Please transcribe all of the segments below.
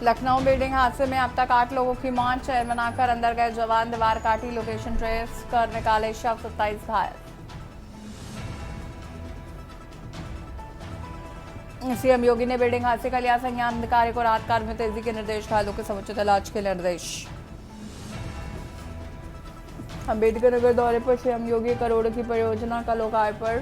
Lucknow building हादसे में अब तक 8 लोगों की मौत। चेयर बनाकर अंदर गए जवान, दीवार काटी, लोकेशन ट्रेस कर निकाले शव, 27 घायल। सीएम योगी ने बिल्डिंग हादसे का लिया संज्ञान, अधिकारी को राहत कार्य में तेजी के निर्देश, घायलों के समुचित इलाज के निर्देश। अंबेडकर नगर दौरे पर सीएम योगी, करोड़ों की परियोजना का लोकार्पण।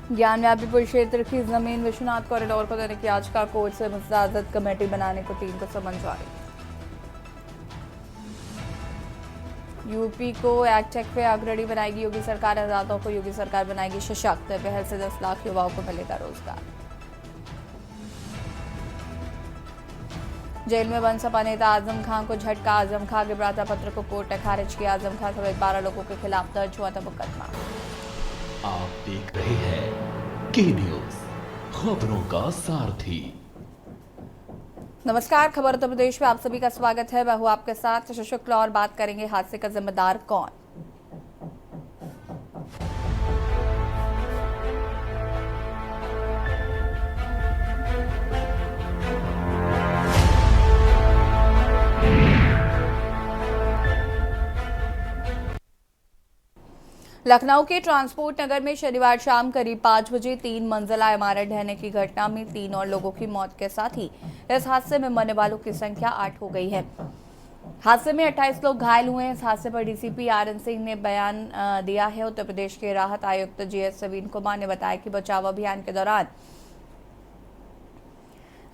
ज्ञानव्यापीपुर क्षेत्र की जमीन विश्वनाथ कॉरिडोर को देने की याचिका, कोर्ट से मुस्तजद कमेटी बनाने को टीम को समन जारी। यूपी को एग्टेक में अग्रणी बनाएगी योगी सरकार, आजादों को योगी सरकार बनाएगी सशक्त, पहल से 10 लाख युवाओं को मिलेगा रोजगार। जेल में बंद सपा नेता आजम खान को झटका, आजम खान के प्रार्थना पत्र को कोर्ट ने खारिज किया, आजम खान समेत 12 लोगों के खिलाफ दर्ज हुआ था मुकदमा। आप देख रहे हैं के न्यूज, खबरों का सारथी। नमस्कार, खबर उत्तर प्रदेश में आप सभी का स्वागत है। मैं हूं आपके साथ शुक्ल और बात करेंगे हादसे का जिम्मेदार कौन। लखनऊ के ट्रांसपोर्ट नगर में शनिवार शाम करीब 5 बजे 3 मंजिला इमारत ढहने की घटना में 3 और लोगों की मौत के साथ ही इस हादसे में मरने वालों की संख्या 8 हो गई है। हादसे में 28 लोग घायल हुए हैं। इस हादसे पर डीसीपी आर.एन. सिंह ने बयान दिया है। उत्तर प्रदेश के राहत आयुक्त जीएस सवीन कुमार ने बताया कि बचाव अभियान के दौरान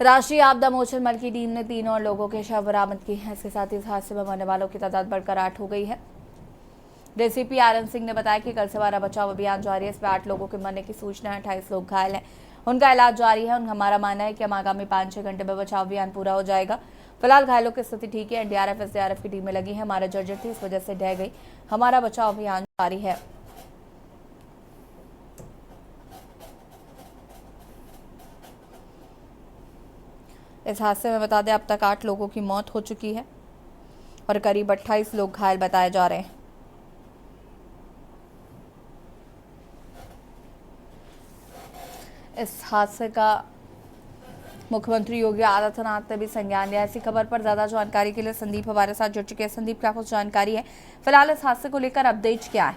राष्ट्रीय आपदा मोचन बल की टीम ने 3 और लोगों के शव बरामद किए हैं। इसके साथ ही इस हादसे में मरने वालों की तादाद बढ़कर 8 हो गई है। DCP RN. सिंह ने बताया कि कल से 12 बचाव अभियान जारी है। इसमें 8 लोगों के मरने की सूचना है, 28 लोग घायल हैं, उनका इलाज जारी है। हमारा मानना है कि हम आगामी 5-6 घंटे में बचाव अभियान पूरा हो जाएगा। फिलहाल घायलों की स्थिति ठीक है। एनडीआरएफ एसडीआरएफ की टीमें लगी हैं। हमारा जर्जर थी, इस वजह से ढह गई। हमारा बचाव अभियान जारी है। इस हादसे में बता दें अब तक 8 लोगों की मौत हो चुकी है और करीब 28 लोग घायल बताए जा रहे हैं। इस हादसे का मुख्यमंत्री योगी आदित्यनाथ ने भी संज्ञान लिया। ऐसी खबर पर ज्यादा जानकारी के लिए संदीप हमारे साथ जुड़ चुके हैं। संदीप, क्या कुछ जानकारी है फिलहाल इस हादसे को लेकर, अपडेट क्या है?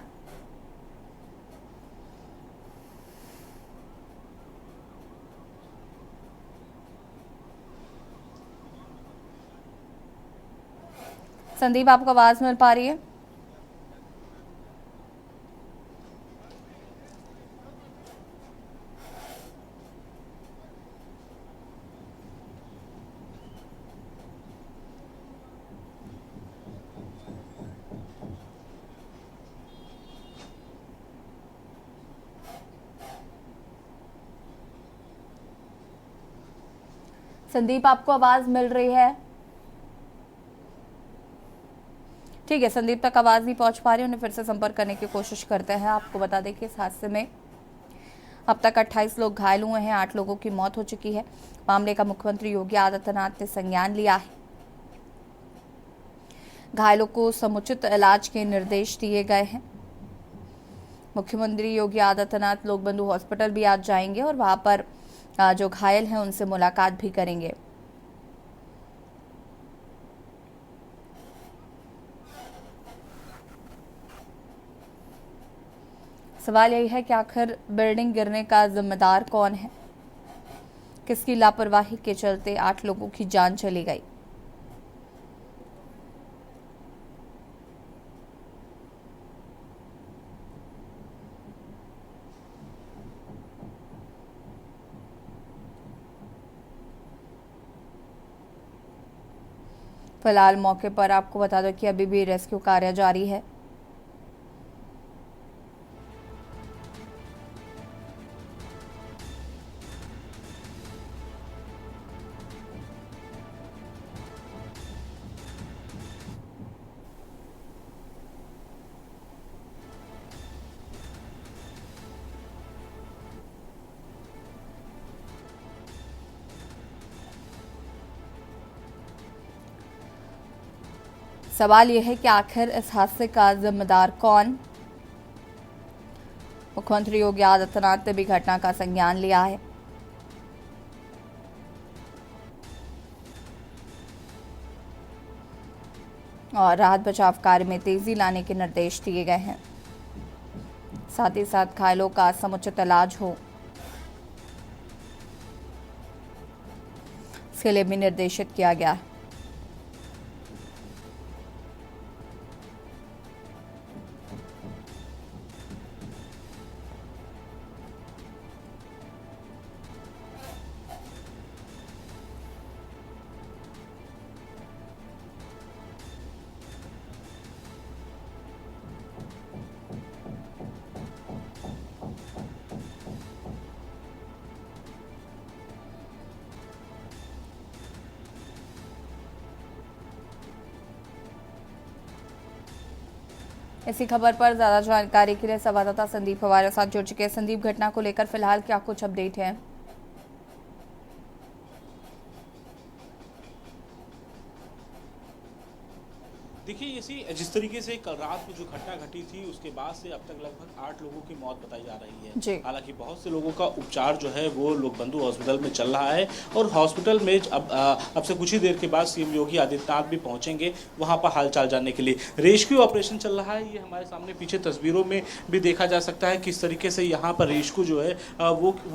संदीप, आपको आवाज मिल पा रही है? संदीप, आपको आवाज मिल रही है? ठीक है, संदीप तक आवाज नहीं पहुंच पा रही, उन्हें फिर से संपर्क करने की कोशिश करते हैं। आपको बता दें कि इस हादसे में अब तक 28 लोग घायल हुए हैं, 8 लोगों की मौत हो चुकी है। मामले का मुख्यमंत्री योगी आदित्यनाथ ने संज्ञान लिया है। घायलों को समुचित इलाज के निर्देश दिए गए हैं। मुख्यमंत्री योगी आदित्यनाथ लोक बंधु हॉस्पिटल भी आज जाएंगे और वहां पर जो घायल हैं उनसे मुलाकात भी करेंगे। सवाल यही है कि आखिर बिल्डिंग गिरने का जिम्मेदार कौन है? किसकी लापरवाही के चलते 8 लोगों की जान चली गई? फिलहाल मौके पर आपको बता दो कि अभी भी रेस्क्यू कार्य जारी है। सवाल यह है कि आखिर इस हादसे का जिम्मेदार कौन? मुख्यमंत्री योगी आदित्यनाथ ने भी घटना का संज्ञान लिया है। और राहत बचाव कार्य में तेजी लाने के निर्देश दिए गए हैं। साथ ही साथ घायलों का समुचित इलाज हो, इसके लिए भी निर्देशित किया गया है। इसी खबर पर ज्यादा जानकारी के लिए संवाददाता संदीप हमारे साथ जुड़ चुके हैं। संदीप, घटना को लेकर फिलहाल क्या कुछ अपडेट है? देखिए, इसी जिस तरीके से कल रात को जो घटना घटी थी उसके बाद से अब तक लगभग 8 लोगों की मौत बताई जा रही है। हालांकि बहुत से लोगों का उपचार जो है वो लोक बंधु हॉस्पिटल में चल रहा है और हॉस्पिटल में अब से कुछ ही देर के बाद सीएम योगी आदित्यनाथ भी पहुंचेंगे वहां पर हालचाल जानने के लिए। रेस्क्यू ऑपरेशन चल रहा है, ये हमारे सामने पीछे तस्वीरों में भी देखा जा सकता है किस तरीके से यहाँ पर रेस्क्यू जो है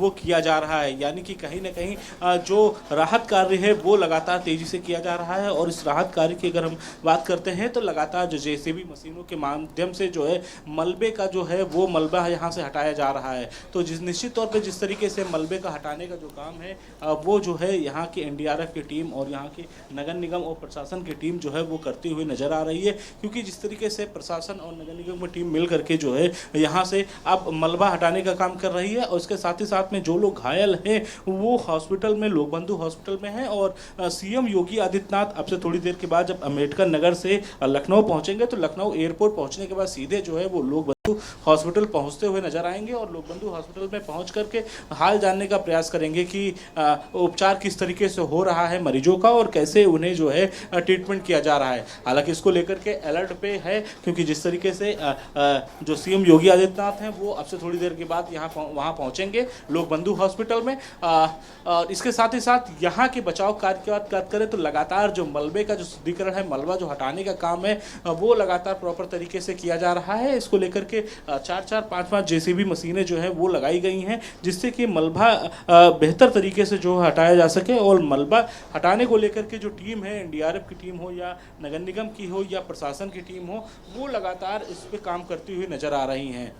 वो किया जा रहा है। यानी कि कहीं ना कहीं जो राहत कार्य है वो लगातार तेजी से किया जा रहा है। और इस राहत कार्य की अगर हम बात करते हैं तो लगातार जो जेसीबी मशीनों के माध्यम से जो है मलबे का जो है वो मलबा यहाँ से हटाया जा रहा है। तो निश्चित तौर पे जिस तरीके से मलबे का हटाने का जो काम है वो जो है यहाँ की एनडीआरएफ की टीम और यहाँ की नगर निगम और प्रशासन की टीम जो है वो करती हुई नजर आ रही है। क्योंकि जिस तरीके से प्रशासन और नगर निगम की टीम मिल करके जो है यहाँ से अब मलबा हटाने का काम कर रही है। और इसके साथ ही साथ में जो लोग घायल हैं वो हॉस्पिटल में, लोक बंधु हॉस्पिटल में हैं। और सीएम योगी आदित्यनाथ अब से थोड़ी देर के बाद जब अम्बेडकर नगर से लखनऊ पहुंचेंगे तो लखनऊ एयरपोर्ट पहुंचने के बाद सीधे जो है वो लोक बंधु हॉस्पिटल पहुंचते हुए नजर आएंगे और लोक बंधु हॉस्पिटल में पहुंच करके हाल जानने का प्रयास करेंगे कि उपचार किस तरीके से हो रहा है मरीजों का और कैसे उन्हें जो है ट्रीटमेंट किया जा रहा है। हालांकि इसको लेकर के अलर्ट पे है, क्योंकि जिस तरीके से जो सीएम योगी आदित्यनाथ हैं वो अब से थोड़ी देर के बाद वहाँ पहुँचेंगे लोक बंधु हॉस्पिटल में। और इसके साथ ही साथ यहाँ के बचाव कार्य की बात करें तो लगातार जो मलबे का जो शुद्धिकरण है, मलबा जो हटाने का काम है वो लगातार प्रॉपर तरीके से किया जा रहा है। इसको लेकर के 4-4, 5-5 जेसीबी मशीनें जो है वो लगाई गई हैं जिससे कि मलबा बेहतर तरीके से जो हटाया जा सके। और मलबा हटाने को लेकर के जो टीम है, एनडीआरएफ की टीम हो या नगर निगम की हो या प्रशासन की टीम हो, वो लगातार इस पे काम करती हुई नजर आ रही हैं।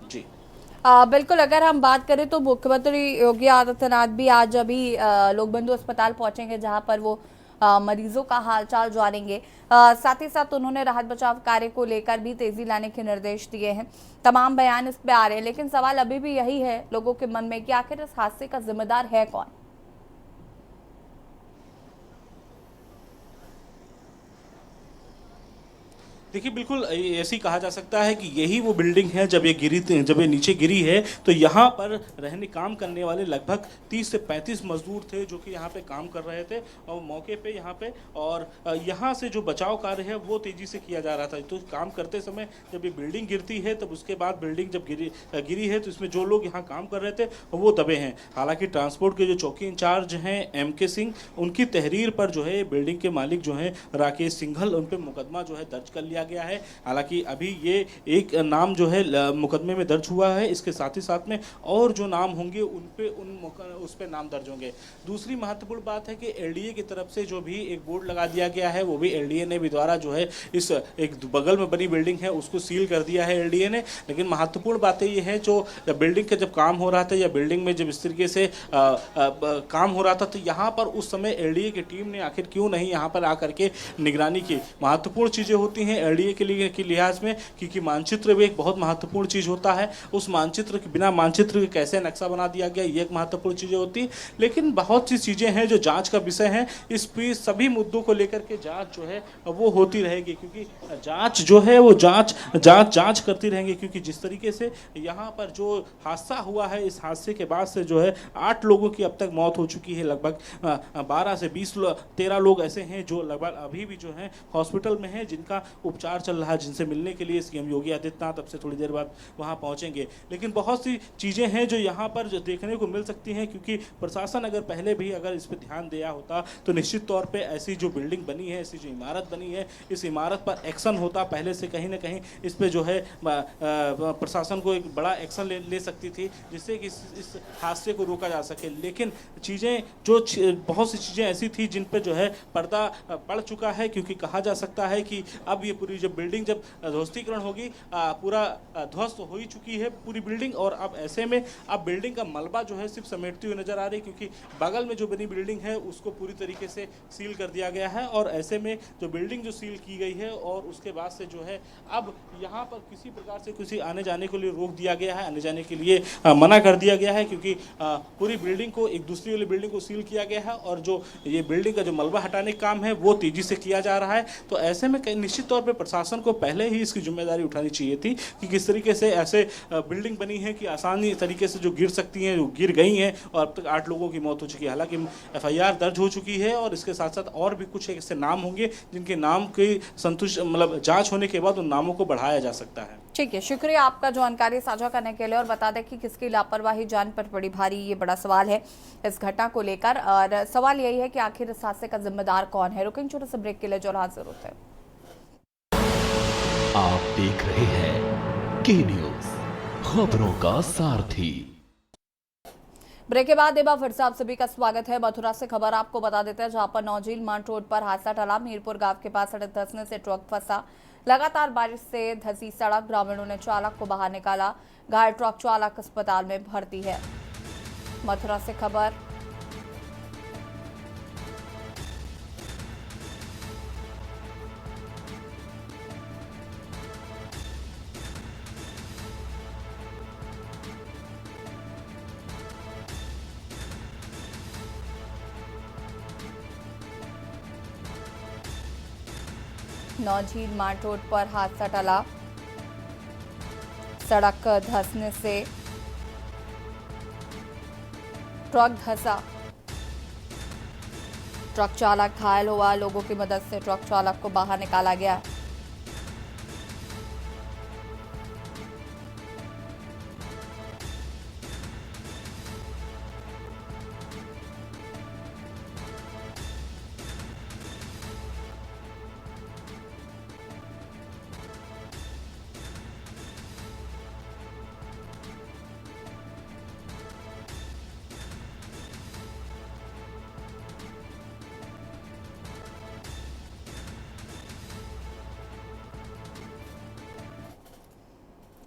जी बिल्कुल, अगर हम बात करें तो मुख्यमंत्री योगी आदित्यनाथ भी आज अभी लोक बंधु अस्पताल पहुंचेंगे जहां पर वो मरीजों का हालचाल जानेंगे। साथ ही साथ उन्होंने राहत बचाव कार्य को लेकर भी तेजी लाने के निर्देश दिए हैं। तमाम बयान इस पे आ रहे हैं, लेकिन सवाल अभी भी यही है लोगों के मन में कि आखिर इस हादसे का जिम्मेदार है कौन? देखिए, बिल्कुल ऐसे ही कहा जा सकता है कि यही वो बिल्डिंग है जब ये नीचे गिरी है तो यहाँ पर काम करने वाले लगभग 30 से 35 मजदूर थे जो कि यहाँ पे काम कर रहे थे और मौके पे यहाँ पे। और यहाँ से जो बचाव कार्य है वो तेज़ी से किया जा रहा था। तो काम करते समय जब ये बिल्डिंग गिरती है तब उसके बाद बिल्डिंग जब गिरी है तो इसमें जो लोग यहाँ काम कर रहे थे वो दबे हैं। हालाँकि ट्रांसपोर्ट के जो चौकी इंचार्ज हैं MK सिंह, उनकी तहरीर पर जो है बिल्डिंग के मालिक जो है राकेश सिंघल, उन पर मुकदमा जो है दर्ज कर लिया गया है। हालांकि अभी ये एक नाम जो है मुकदमे में दर्ज हुआ है, इसके साथ ही साथ में और जो नाम होंगे उस पे नाम दर्ज होंगे। दूसरी महत्वपूर्ण बात है कि LDA की तरफ से जो भी एक बोर्ड लगा दिया गया है वो भी LDA ने भी द्वारा जो है इस एक बगल में बनी बिल्डिंग है उसको सील कर दिया है LDA ने। लेकिन महत्वपूर्ण बातें ये हैं जो बिल्डिंग का जब काम हो रहा था या बिल्डिंग में जब इस तरीके से काम हो रहा था तो यहाँ पर उस समय LDA की टीम ने आखिर क्यों नहीं यहाँ पर आकर के निगरानी की। महत्वपूर्ण चीज़ें होती हैं LDA के लिए की लिहाज में, क्योंकि मानचित्र भी एक बहुत महत्वपूर्ण चीज़ होता है। उस मानचित्र के बिना मानचित्र के कैसे नक्शा बना दिया गया ये एक महत्वपूर्ण चीज़ें होती है। लेकिन बहुत सी चीज़ें हैं जो जांच का विषय है। इस पे सभी मुद्दों को लेकर के जांच जो है वो होती रहेगी, क्योंकि जांच जो है वो जांच करती रहेंगे। क्योंकि जिस तरीके से यहाँ पर जो हादसा हुआ है, इस हादसे के बाद से जो है 8 लोगों की अब तक मौत हो चुकी है। लगभग 12 से 13 लोग ऐसे हैं जो लगभग अभी भी जो है हॉस्पिटल में हैं जिनका उपचार उपचार चल रहा है, जिनसे मिलने के लिए सीएम योगी आदित्यनाथ अब से थोड़ी देर बाद वहाँ पहुँचेंगे। लेकिन बहुत सी चीज़ें हैं जो यहाँ पर जो देखने को मिल सकती हैं, क्योंकि प्रशासन अगर पहले भी अगर इस पर ध्यान दिया होता तो निश्चित तौर पे ऐसी जो बिल्डिंग बनी है, ऐसी जो इमारत बनी है, इस इमारत पर एक्शन होता पहले से। कहीं ना कहीं इस पे जो है प्रशासन को एक बड़ा एक्शन ले सकती थी, जिससे कि इस हादसे को रोका जा सके। लेकिन चीज़ें बहुत सी चीज़ें ऐसी थी जिन पे जो है पर्दा पड़ चुका है, क्योंकि कहा जा सकता है कि अब ये पूरी जब बिल्डिंग जब ध्वस्तीकरण होगी, पूरा ध्वस्त हो ही चुकी है पूरी बिल्डिंग, और अब ऐसे में अब बिल्डिंग का मलबा जो है सिर्फ समेटती हुई नजर आ रही है, क्योंकि बगल में जो बनी बिल्डिंग है उसको पूरी तरीके से सील कर दिया गया है। और ऐसे में जो बिल्डिंग जो सील की गई है और उसके बाद से जो है अब यहाँ पर किसी प्रकार से किसी आने जाने के लिए रोक दिया गया है, आने जाने के लिए मना कर दिया गया है, क्योंकि पूरी बिल्डिंग को एक दूसरी वाली बिल्डिंग को सील किया गया है और जो ये बिल्डिंग का जो मलबा हटाने का काम है वो तेजी से किया जा रहा है। तो ऐसे में निश्चित तौर पर प्रशासन को पहले ही इसकी जिम्मेदारी उठानी चाहिए थी कि किस तरीके से ऐसे बिल्डिंग बनी है कि आसानी तरीके से जो गिर सकती हैं, जो गिर गई हैं, और अब तक 8 लोगों की मौत हो चुकी है। हालांकि FIR दर्ज हो चुकी है और इसके साथ साथ और भी कुछ ऐसे नाम होंगे जिनके नाम की संतुष्ट मतलब जांच होने के बाद उन नामों को बढ़ाया जा सकता है। ठीक है, शुक्रिया आपका जानकारी साझा करने के लिए। और बता दें कि किसकी लापरवाही जान पर पड़ी भारी, ये बड़ा सवाल है इस घटना को लेकर। और सवाल यही है कि आखिर इस हादसे का जिम्मेदार कौन है। रुकेंगे छोटे से ब्रेक के लिए, जो हाजिर होते हैं। आप देख रहे हैं के न्यूज, खबरों का सारथी। ब्रेक के बाद एक बार फिर से आप सभी का स्वागत है। मथुरा से खबर आपको बता देते हैं, जहां पर नौझील मांड रोड पर हादसा टला। मीरपुर गांव के पास सड़क धंसने से ट्रक फंसा। लगातार बारिश से धंसी सड़क, ग्रामीणों ने चालक को बाहर निकाला। घायल ट्रक चालक अस्पताल में भर्ती है। मथुरा से खबर। नौझील मांड रोड पर हादसा टला। सड़क धंसने से ट्रक धंसा। ट्रक चालक घायल हुआ। लोगों की मदद से ट्रक चालक को बाहर निकाला गया।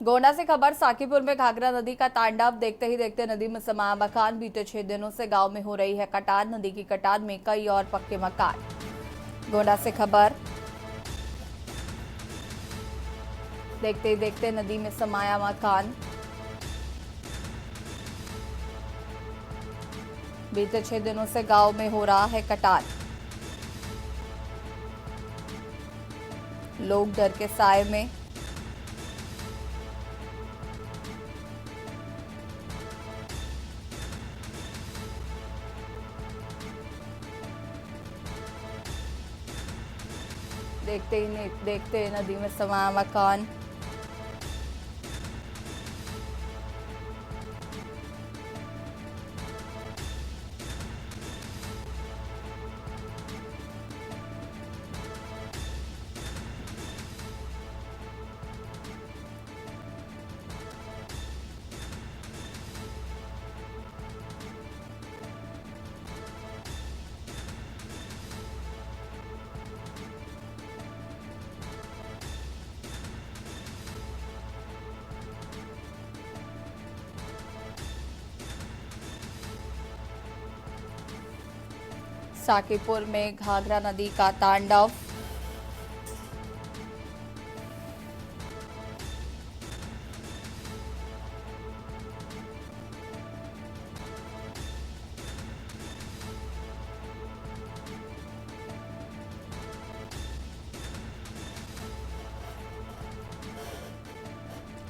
गोंडा से खबर। साकीपुर में घाघरा नदी का तांडव। देखते ही देखते नदी में समाया मकान। बीते 6 दिनों से गांव में हो रही है कटान। नदी की कटान में कई और पक्के मकान। गोंडा से खबर। देखते ही देखते नदी में समाया मकान। बीते 6 दिनों से गांव में हो रहा है कटान। लोग डर के साए में। देखते ही देखते नदी में समाया मकान। साकीपुर में घाघरा नदी का तांडव।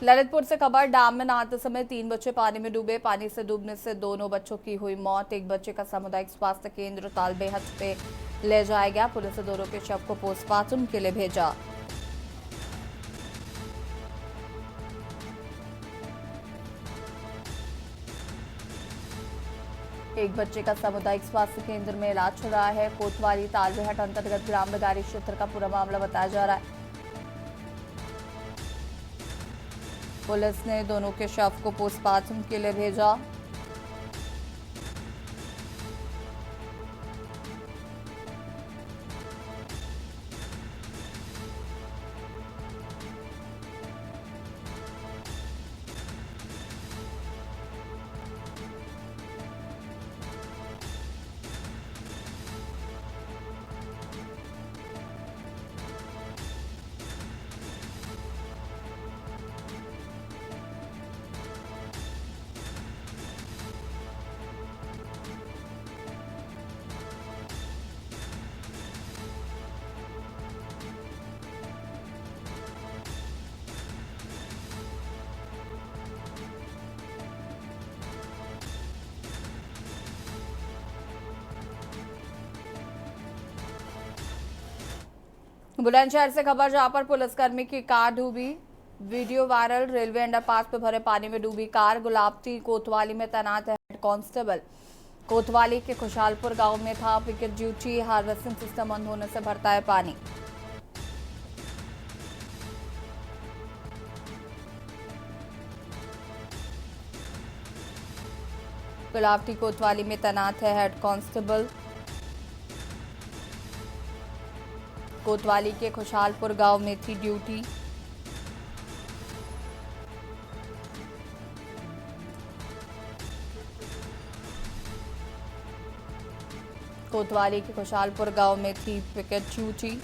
ललितपुर से खबर। डैम में नहाते समय 3 बच्चे पानी में डूबे। पानी से डूबने से दोनों बच्चों की हुई मौत। एक बच्चे का सामुदायिक स्वास्थ्य केंद्र तालबेहट पे ले जाया गया। पुलिस ने दोनों के शव को पोस्टमार्टम के लिए भेजा। एक बच्चे का सामुदायिक स्वास्थ्य केंद्र में इलाज चल रहा है। कोतवाली तालबेहट अंतर्गत ग्राम बगारी क्षेत्र का पूरा मामला बताया जा रहा है। पुलिस ने दोनों के शव को पोस्टमार्टम के लिए भेजा। बुलंदशहर से खबर, जहां पर पुलिसकर्मी की कार डूबी, वीडियो वायरल। रेलवे अंडरपास में भरे पानी में डूबी कार। गुलाबती कोतवाली में तैनात है हेड कांस्टेबल। कोतवाली के खुशहालपुर गांव में था पिकेट ड्यूटी। हार्वेस्टिंग सिस्टम बंद होने से भरता है पानी। गुलाबती कोतवाली में तैनात है हेड कांस्टेबल। कोतवाली के खुशहालपुर गांव में थी ड्यूटी। कोतवाली के खुशहालपुर गांव में थी पिकेट ड्यूटी।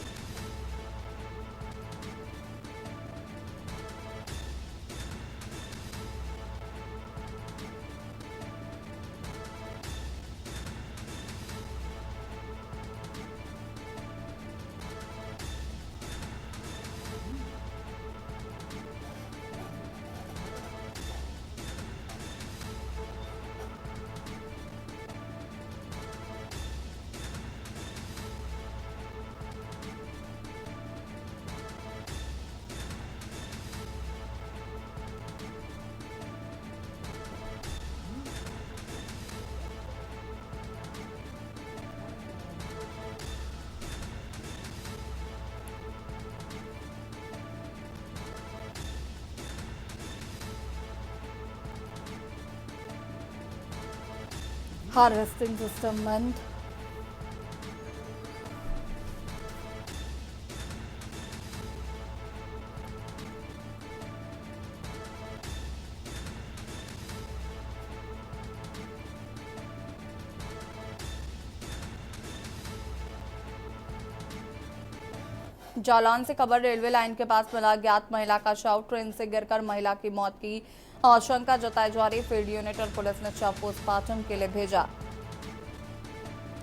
हार्वेस्टिंग सिस्टम बंद। जालौन से खबर, रेलवे लाइन के पास मिला ज्ञात महिला का शव। ट्रेन से गिरकर महिला की मौत की आशंका जताई जा रही। फील्ड यूनिट और पुलिस ने शव पोस्टमार्टम के लिए भेजा।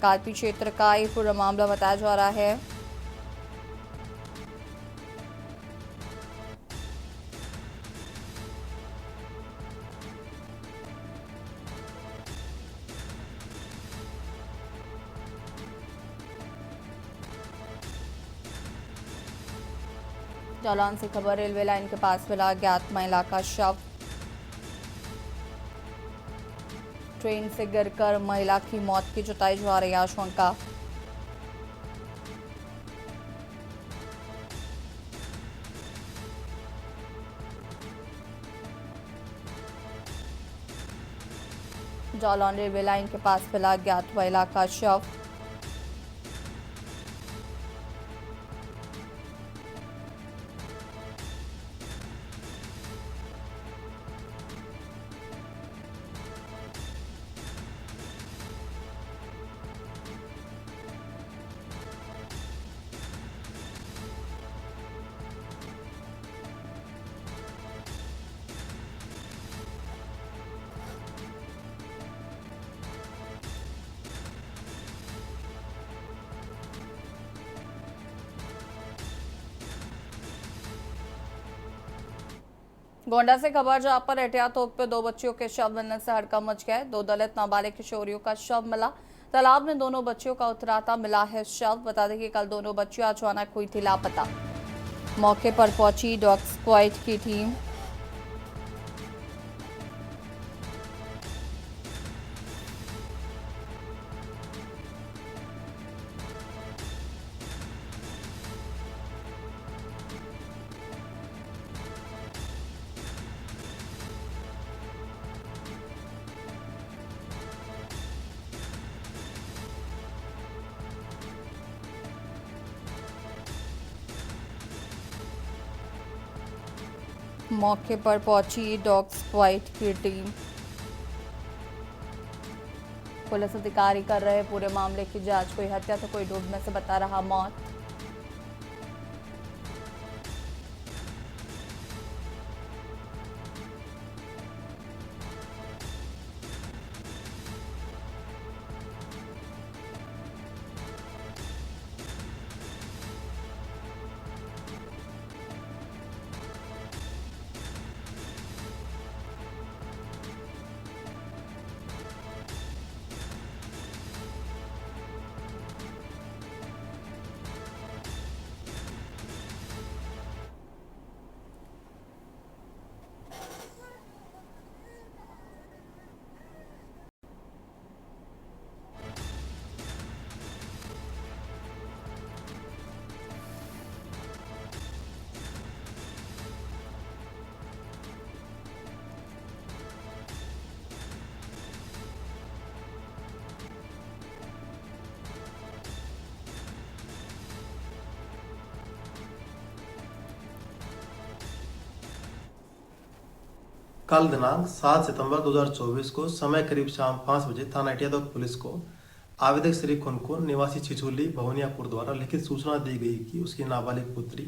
कालपी क्षेत्र का ये पूरा मामला बताया जा रहा है। जालौन से खबर, रेलवे लाइन के पास मिला ज्ञात महिला का शव। ट्रेन से गिरकर महिला की मौत की जताई जा रही आशंका। जालौन रेलवे लाइन के पास मिला ज्ञात महिला का शव। गोंडा से खबर, जहां पर एहतियात तौर पर 2 बच्चियों के शव मिलने से हड़कंप मच गया। 2 दलित नाबालिग किशोरियों का शव मिला। तालाब में दोनों बच्चियों का उतराता मिला है शव। बता दें कि कल दोनों बच्चियां अचानक हुई थी लापता। मौके पर पहुंची डॉग स्क्वाड की टीम। मौके पर पहुंची डॉग स्क्वाड की टीम। पुलिस अधिकारी कर रहे पूरे मामले की जांच। कोई हत्या तो कोई डूबने से बता रहा मौत। कल दिनांक 7 सितंबर 2024 को समय करीब शाम 5 बजे थाना इटियादोग पुलिस को आवेदक श्री खुनकुन निवासी छिछुली भवनियापुर द्वारा लिखित सूचना दी गई कि उसकी नाबालिग पुत्री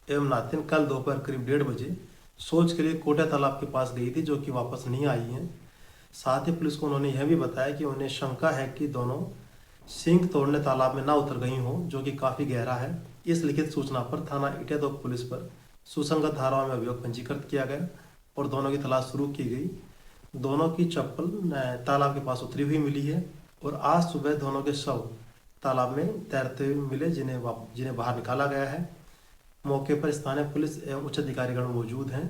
एवं नातिन कल दोपहर करीब 1:30 बजे शौच के लिए कोटा तालाब के पास गई थी, जो कि वापस नहीं आई हैं। साथ ही पुलिस को उन्होंने यह भी बताया कि उन्हें शंका है कि दोनों सींग तोड़ने तालाब में ना उतर गई हों, जो कि काफ़ी गहरा है। इस लिखित सूचना पर थाना इटियादोग पुलिस पर सुसंगत धाराओं में अभियोग पंजीकृत किया गया और दोनों की तलाश शुरू की गई। दोनों की चप्पल तालाब के पास उतरी हुई मिली है और आज सुबह दोनों के शव तालाब में तैरते हुए मिले, जिन्हें बाहर निकाला गया है। मौके पर स्थानीय पुलिस एवं उच्च अधिकारीगण मौजूद हैं।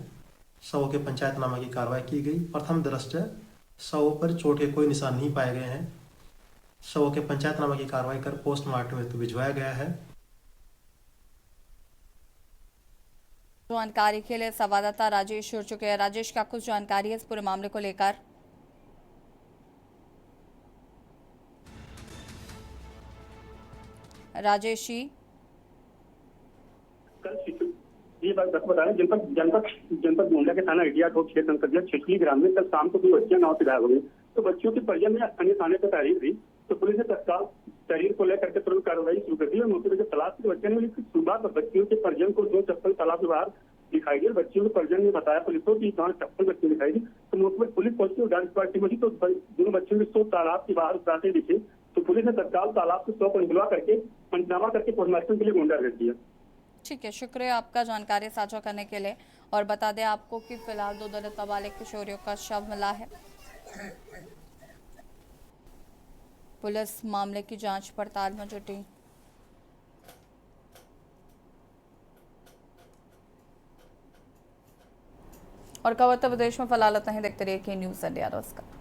शवों के पंचायतनामा की कार्रवाई की गई। प्रथम दृष्टया शवों पर चोट के कोई निशान नहीं पाए गए हैं। शवों के पंचायतनामा की कार्रवाई कर पोस्टमार्टम हेतु भिजवाया गया है। जानकारी के लिए संवाददाता राजेश जुड़ चुके हैं। राजेश, क्या कुछ जानकारी है इस पूरे मामले को लेकर? राजेश जी, कल ये बात बताया जनपद गोंडा के थाना इटियादोग क्षेत्र अंतर्गत छिछली ग्राम में कल शाम को 2 बच्चियां नाव से गायब हो गई। तो बच्चियों के परिजन ने अन्य थाने पर तहरीर दी, तो पुलिस ने तत्काल तहरीर को लेकर के तुरंत कार्रवाई शुरू कर दी और मौके पर जब तलाश की बच्चियों ने मिली, सुबह बच्चियों के परिजन को 2 चप्पल तालाब के बाहर दिखाई दी। बच्चियों के परिजन ने बताया पुलिस को कि कहाँ चप्पल बच्चियों दिखाई दी। तो मौके पर पुलिस पहुंची और डॉग स्क्वाड टीम पहुंची, तो दोनों बच्चियों के 100 तालाब के बाहर उतरते दिखे। तो पुलिस ने तत्काल तालाब से 100 को निकलवा करके पंचनामा करके पोस्टमार्टम के लिए गोंडा भेज दिया। ठीक है, शुक्रिया आपका जानकारी साझा करने के लिए। और बता दें आपको कि फिलहाल 2 दलित नाबालिग किशोरियों का शव मिला है। पुलिस मामले की जांच पड़ताल में जुटी। और खबर उत्तर प्रदेश में फिलहाल इतना ही। देखते रहिए के न्यूज़ इंडिया। नमस्कार।